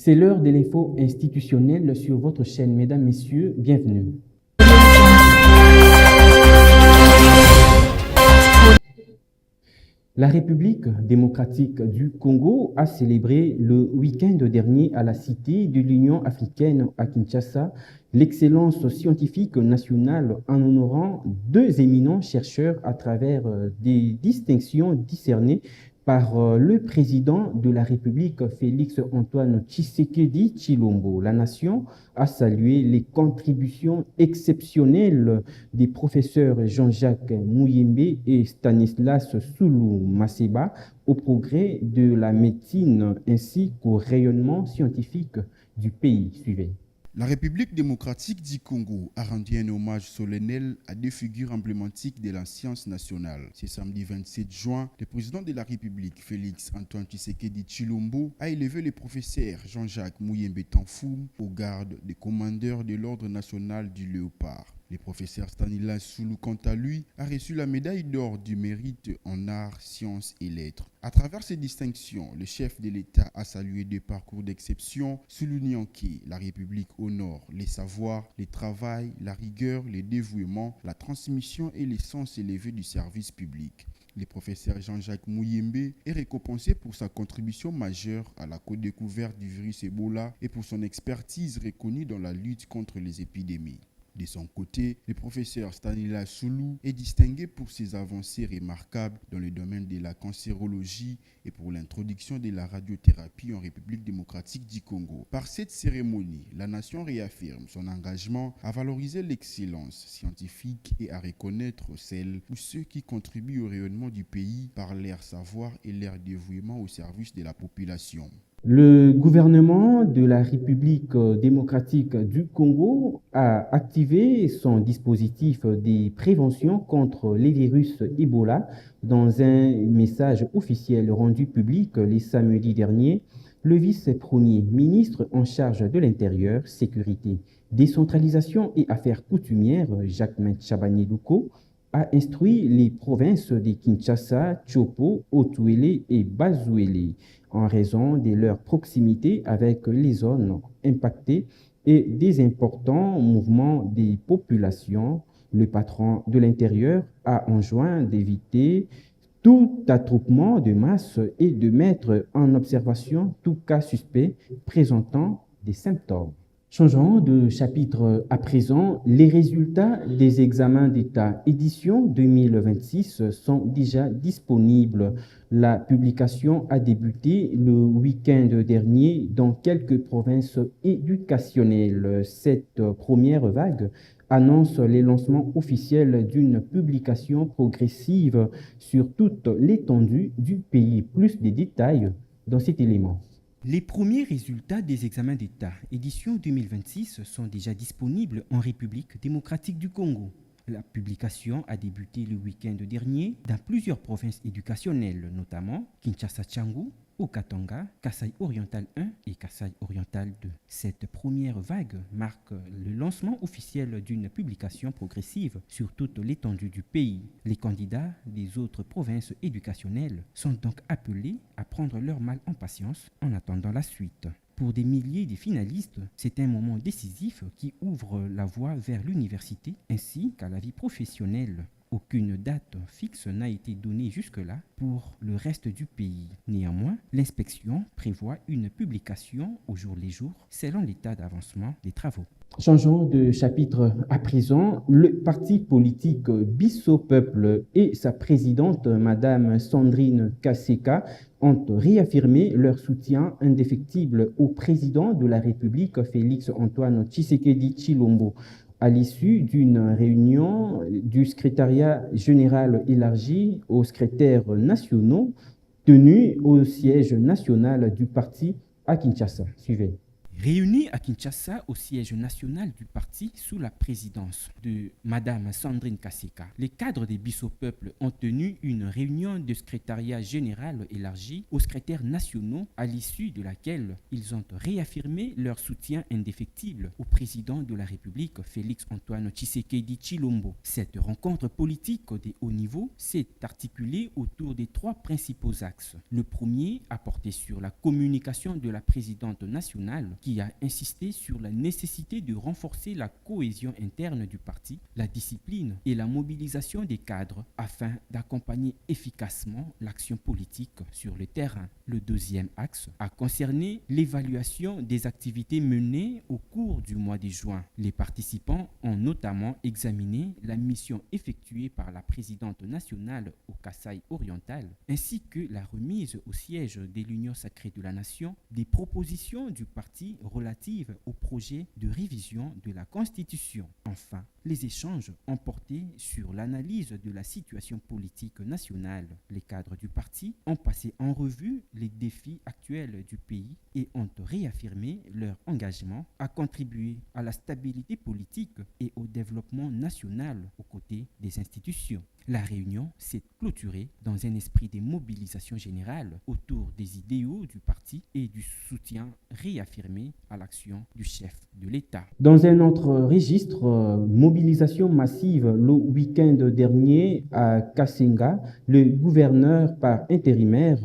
C'est l'heure de l'info institutionnelle sur votre chaîne. Mesdames, Messieurs, bienvenue. La République démocratique du Congo a célébré le week-end dernier à la Cité de l'Union africaine à Kinshasa l'excellence scientifique nationale en honorant deux éminents chercheurs à travers des distinctions discernées par le président de la République, Félix-Antoine Tshisekedi Tshilombo. La nation a salué les contributions exceptionnelles des professeurs Jean-Jacques Muyembe et Stanislas Soulou Maseba au progrès de la médecine ainsi qu'au rayonnement scientifique du pays. Suivez. La République démocratique du Congo a rendu un hommage solennel à deux figures emblématiques de la science nationale. Ce samedi 27 juin, le président de la République, Félix-Antoine Tshisekedi Tshilombo, a élevé le professeur Jean-Jacques Muyembe Tanfoum au garde des commandeurs de l'Ordre national du Léopard. Le professeur Stanislas Soulou, quant à lui, a reçu la médaille d'or du mérite en arts, sciences et lettres. À travers ces distinctions, le chef de l'État a salué des parcours d'exception, soulignant que la République honore les savoirs, le travail, la rigueur, le dévouement, la transmission et l'essence élevée du service public. Le professeur Jean-Jacques Muyembe est récompensé pour sa contribution majeure à la découverte du virus Ebola et pour son expertise reconnue dans la lutte contre les épidémies. De son côté, le professeur Stanislas Soulou est distingué pour ses avancées remarquables dans le domaine de la cancérologie et pour l'introduction de la radiothérapie en République démocratique du Congo. Par cette cérémonie, la nation réaffirme son engagement à valoriser l'excellence scientifique et à reconnaître celles ou ceux qui contribuent au rayonnement du pays par leur savoir et leur dévouement au service de la population. Le gouvernement de la République démocratique du Congo a activé son dispositif de prévention contre les virus Ebola dans un message officiel rendu public le samedi dernier. Le vice-premier ministre en charge de l'Intérieur, Sécurité, Décentralisation et Affaires coutumières, Jacquemain Tchabani-Louko, a instruit les provinces de Kinshasa, Tchopo, Otuele et Bazouele en raison de leur proximité avec les zones impactées et des importants mouvements des populations. Le patron de l'Intérieur a enjoint d'éviter tout attroupement de masse et de mettre en observation tout cas suspect présentant des symptômes. Changeons de chapitre à présent, les résultats des examens d'État édition 2026 sont déjà disponibles. La publication a débuté le week-end dernier dans quelques provinces éducationnelles. Cette première vague annonce le lancement officiel d'une publication progressive sur toute l'étendue du pays. Plus de détails dans cet élément. Les premiers résultats des examens d'État édition 2026 sont déjà disponibles en République démocratique du Congo. La publication a débuté le week-end dernier dans plusieurs provinces éducationnelles, notamment Kinshasa-Tchangou, Haut-Katanga, Kasaï oriental 1 et Kasaï oriental 2. Cette première vague marque le lancement officiel d'une publication progressive sur toute l'étendue du pays. Les candidats des autres provinces éducationnelles sont donc appelés à prendre leur mal en patience en attendant la suite. Pour des milliers de finalistes, c'est un moment décisif qui ouvre la voie vers l'université ainsi qu'à la vie professionnelle. Aucune date fixe n'a été donnée jusque-là pour le reste du pays. Néanmoins, l'inspection prévoit une publication au jour le jour selon l'état d'avancement des travaux. Changeons de chapitre à présent. Le parti politique Bisso Peuple et sa présidente, Madame Sandrine Kaseka, ont réaffirmé leur soutien indéfectible au président de la République, Félix-Antoine Tshisekedi Tshilombo. À l'issue d'une réunion du secrétariat général élargi aux secrétaires nationaux tenue au siège national du parti à Kinshasa. Suivez. Réunis à Kinshasa au siège national du parti sous la présidence de Madame Sandrine Kaseka, les cadres des Bisso Peuple ont tenu une réunion de secrétariat général élargi aux secrétaires nationaux à l'issue de laquelle ils ont réaffirmé leur soutien indéfectible au président de la République Félix-Antoine Tshisekedi Tshilombo. Cette rencontre politique de haut niveau s'est articulée autour des trois principaux axes. Le premier a porté sur la communication de la présidente nationale qui a insisté sur la nécessité de renforcer la cohésion interne du parti, la discipline et la mobilisation des cadres afin d'accompagner efficacement l'action politique sur le terrain. Le deuxième axe a concerné l'évaluation des activités menées au cours du mois de juin. Les participants ont notamment examiné la mission effectuée par la présidente nationale au Kasaï oriental, ainsi que la remise au siège de l'Union sacrée de la nation des propositions du parti relatives au projet de révision de la Constitution. Enfin, les échanges ont porté sur l'analyse de la situation politique nationale. Les cadres du parti ont passé en revue les défis actuels du pays et ont réaffirmé leur engagement à contribuer à la stabilité politique et au développement national aux côtés des institutions. La réunion s'est clôturée dans un esprit de mobilisation générale autour des idéaux du parti et du soutien réaffirmé à l'action du chef de l'État. Dans un autre registre, mobilisation massive le week-end dernier à Kasenga, le gouverneur par intérimaire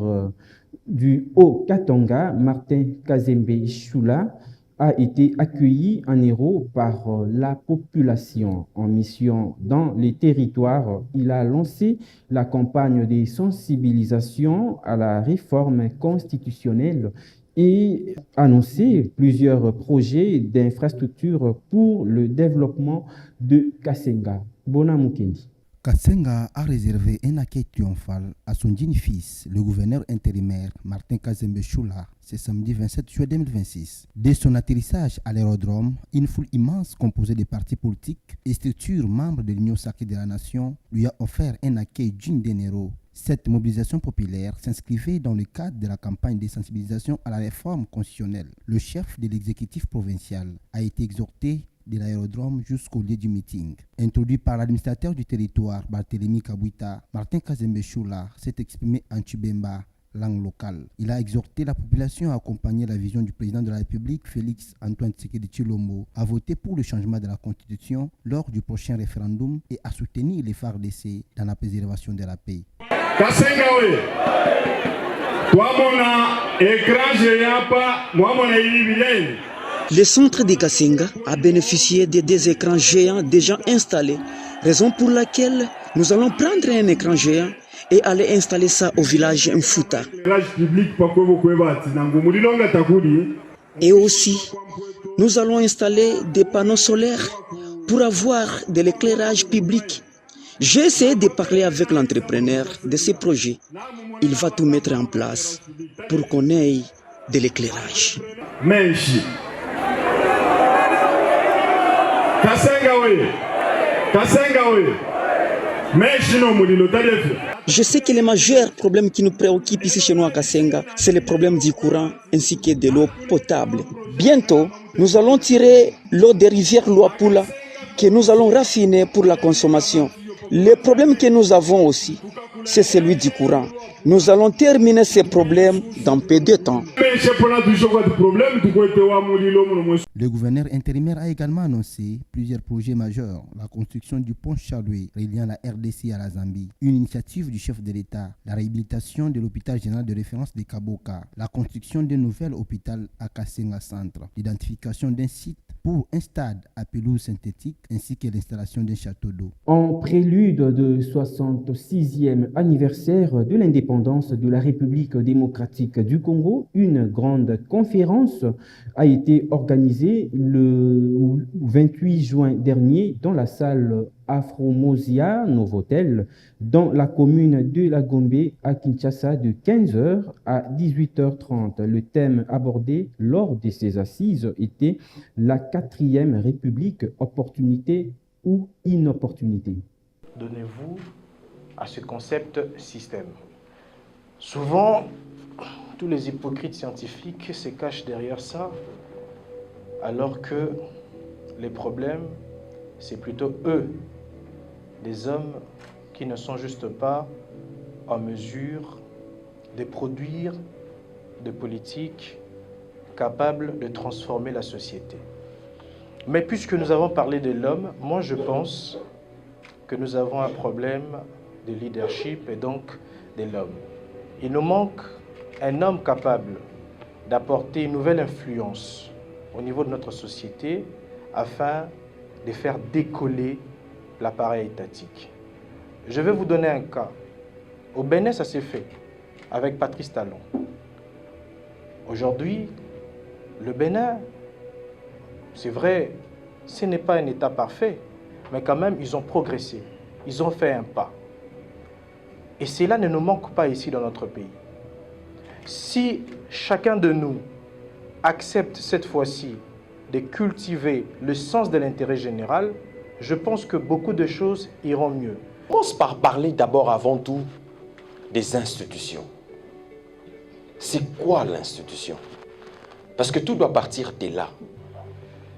du Haut-Katanga, Martin Kazembe Choula, a été accueilli en héros par la population en mission dans les territoires. Il a lancé la campagne de sensibilisation à la réforme constitutionnelle et annoncé plusieurs projets d'infrastructures pour le développement de Kasenga. Bona Mukendi. Kasenga a réservé un accueil triomphal à son digne fils, le gouverneur intérimaire Martin Kazembe Choula, ce samedi 27 juillet 2026. Dès son atterrissage à l'aérodrome, une foule immense composée de partis politiques et structures membres de l'Union sacrée de la nation lui a offert un accueil digne d'un héros. Cette mobilisation populaire s'inscrivait dans le cadre de la campagne de sensibilisation à la réforme constitutionnelle. Le chef de l'exécutif provincial a été exhorté de l'aérodrome jusqu'au lieu du meeting. Introduit par l'administrateur du territoire, Barthélémy Kabouita, Martin Kazembe Choula s'est exprimé en Tshibemba, langue locale. Il a exhorté la population à accompagner la vision du président de la République, Félix-Antoine Tshisekedi Tshilombo, à voter pour le changement de la Constitution lors du prochain référendum et à soutenir les FARDC dans la préservation de la paix. Kasengawe, écran géant pas, le centre de Kasenga a bénéficié de deux écrans géants déjà installés, raison pour laquelle nous allons prendre un écran géant et aller installer ça au village Mfuta. Et aussi, nous allons installer des panneaux solaires pour avoir de l'éclairage public. J'ai essayé de parler avec l'entrepreneur de ce projet. Il va tout mettre en place pour qu'on ait de l'éclairage. Je sais que le majeur problème qui nous préoccupe ici chez nous à Kasenga, c'est le problème du courant ainsi que de l'eau potable. Bientôt, nous allons tirer l'eau des rivières Luapula que nous allons raffiner pour la consommation. Le problème que nous avons aussi, c'est celui du courant. Nous allons terminer ces problèmes dans peu de temps. Le gouverneur intérimaire a également annoncé plusieurs projets majeurs. La construction du pont Chaloué reliant la RDC à la Zambie, une initiative du chef de l'État, la réhabilitation de l'hôpital général de référence de Kaboka, la construction d'un nouvel hôpital à Kasenga Centre, l'identification d'un site pour un stade à pelouse synthétique ainsi que l'installation d'un château d'eau. En prélude du 66e anniversaire de l'indépendance de la République démocratique du Congo, une grande conférence a été organisée le 28 juin dernier dans la salle Afromosia Novotel dans la commune de La Gombe à Kinshasa de 15h à 18h30. Le thème abordé lors de ces assises était la 4e République, opportunité ou inopportunité. Donnez-vous à ce concept système. Souvent, tous les hypocrites scientifiques se cachent derrière ça alors que les problèmes, c'est plutôt eux, des hommes qui ne sont juste pas en mesure de produire des politiques capables de transformer la société. Mais puisque nous avons parlé de l'homme, moi je pense que nous avons un problème de leadership et donc de l'homme. Il nous manque un homme capable d'apporter une nouvelle influence au niveau de notre société afin de faire décoller l'appareil étatique. Je vais vous donner un cas. Au Bénin, ça s'est fait avec Patrice Talon. Aujourd'hui, le Bénin, c'est vrai, ce n'est pas un État parfait, mais quand même, ils ont progressé. Ils ont fait un pas. Et cela ne nous manque pas ici dans notre pays. Si chacun de nous accepte cette fois-ci de cultiver le sens de l'intérêt général, je pense que beaucoup de choses iront mieux. On commence par parler d'abord avant tout des institutions. C'est quoi l'institution? Parce que tout doit partir de là.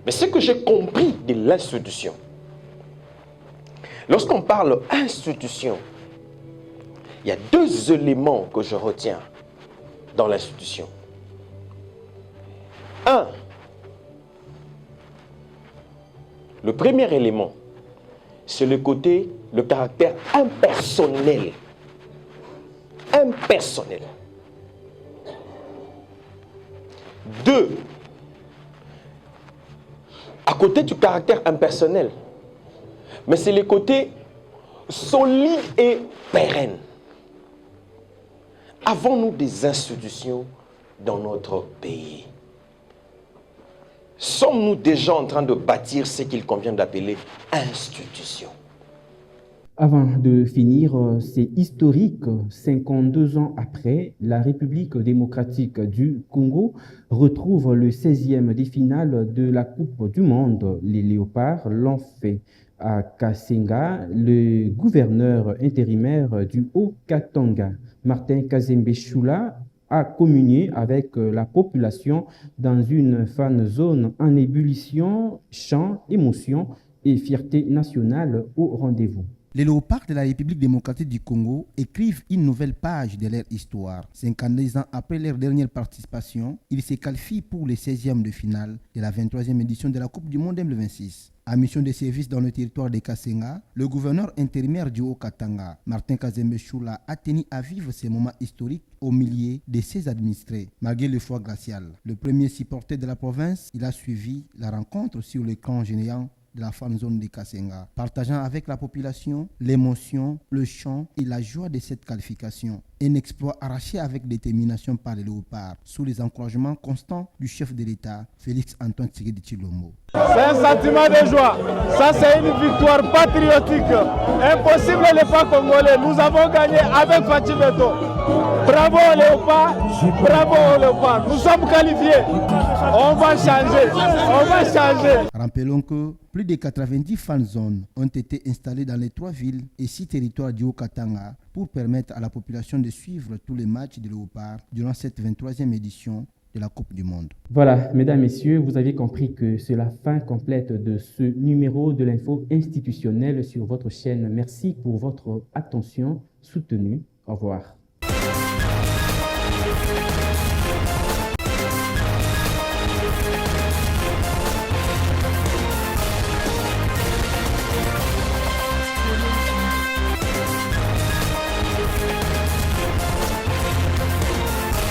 Mais ce que j'ai compris de l'institution, lorsqu'on parle institution, il y a deux éléments que je retiens dans l'institution. Un, le premier élément, c'est le caractère impersonnel. Impersonnel. Deux, à côté du caractère impersonnel, mais c'est le côté solide et pérenne. Avons-nous des institutions dans notre pays? Sommes-nous déjà en train de bâtir ce qu'il convient d'appeler institutions? Avant de finir, c'est historique. 52 ans après, la République démocratique du Congo retrouve le 16e des finales de la Coupe du Monde. Les Léopards l'ont fait à Kasenga. Le gouverneur intérimaire du Haut-Katanga, Martin Kazembe Choula, a communié avec la population dans une fan zone en ébullition, chants, émotions et fierté nationale au rendez-vous. Les Léopards de la République démocratique du Congo écrivent une nouvelle page de leur histoire. 52 ans après leur dernière participation, ils se qualifient pour les 16e de finale de la 23e édition de la Coupe du Monde 2026. À mission de service dans le territoire de Kasenga, le gouverneur intérimaire du Haut-Katanga, Martin Kazembe Choula, a tenu à vivre ces moments historiques au milieu de ses administrés, malgré le froid glacial. Le premier supporter de la province, il a suivi la rencontre sur l'écran géant de la fan zone de Kasenga, partageant avec la population l'émotion, le chant et la joie de cette qualification. Un exploit arraché avec détermination par les Léopards, sous les encouragements constants du chef de l'État, Félix Antoine Tshisekedi Tshilombo. C'est un sentiment de joie. Ça, c'est une victoire patriotique. Impossible les pas congolais. Nous avons gagné avec Fatih Beto. Bravo aux Léopards. Bravo aux Léopards. Nous sommes qualifiés. On va changer. On va changer. Rappelons que plus de 90 fan zones ont été installées dans les 3 villes et 6 territoires du Haut-Katanga pour permettre à la population de suivre tous les matchs de Léopards durant cette 23e édition de la Coupe du Monde. Voilà, mesdames, messieurs, vous avez compris que c'est la fin complète de ce numéro de l'info institutionnelle sur votre chaîne. Merci pour votre attention soutenue. Au revoir.